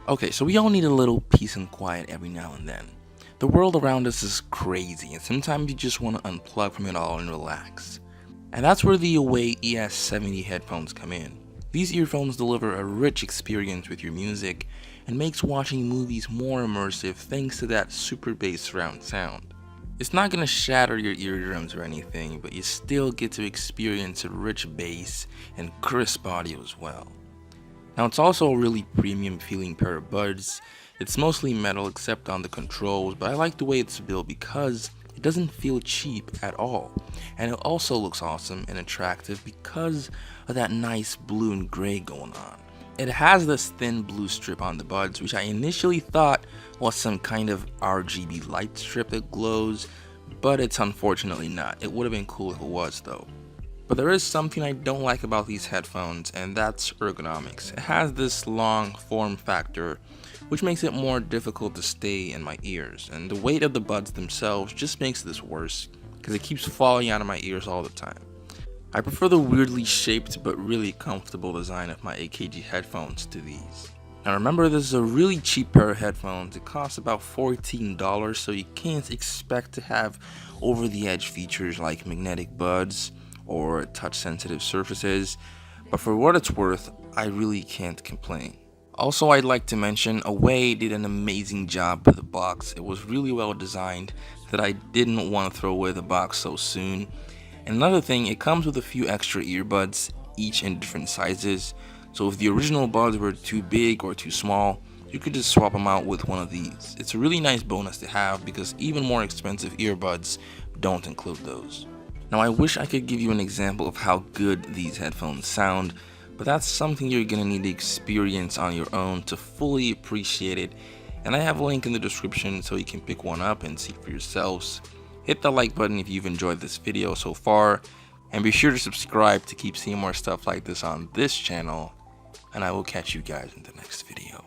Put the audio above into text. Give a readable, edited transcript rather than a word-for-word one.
Okay, so we all need a little peace and quiet every now and then. The world around us is crazy, and sometimes you just want to unplug from it all and relax. And that's where the Awei ES-70 headphones come in. These earphones deliver a rich experience with your music and makes watching movies more immersive thanks to that super bass surround sound. It's not gonna shatter your eardrums or anything, but you still get to experience a rich bass and crisp audio as well. Now it's also a really premium feeling pair of buds. It's mostly metal except on the controls, but I like the way it's built because it doesn't feel cheap at all. And it also looks awesome and attractive because of that nice blue and gray going on. It has this thin blue strip on the buds, which I initially thought was some kind of RGB light strip that glows, but it's unfortunately not. It would have been cool if it was though. But there is something I don't like about these headphones, and that's ergonomics. It has this long form factor, which makes it more difficult to stay in my ears, and the weight of the buds themselves just makes this worse, because it keeps falling out of my ears all the time. I prefer the weirdly shaped but really comfortable design of my AKG headphones to these. Now remember, this is a really cheap pair of headphones. It costs about $14, so you can't expect to have over the edge features like magnetic buds or touch sensitive surfaces, but for what it's worth, I really can't complain. Also, I'd like to mention Awei did an amazing job with the box. It was really well designed that I didn't want to throw away the box so soon. And another thing, it comes with a few extra earbuds, each in different sizes, so if the original buds were too big or too small, you could just swap them out with one of these. It's a really nice bonus to have because even more expensive earbuds don't include those. Now I wish I could give you an example of how good these headphones sound, but that's something you're gonna need to experience on your own to fully appreciate it, and I have a link in the description so you can pick one up and see for yourselves. Hit the like button if you've enjoyed this video so far, and be sure to subscribe to keep seeing more stuff like this on this channel, and I will catch you guys in the next video.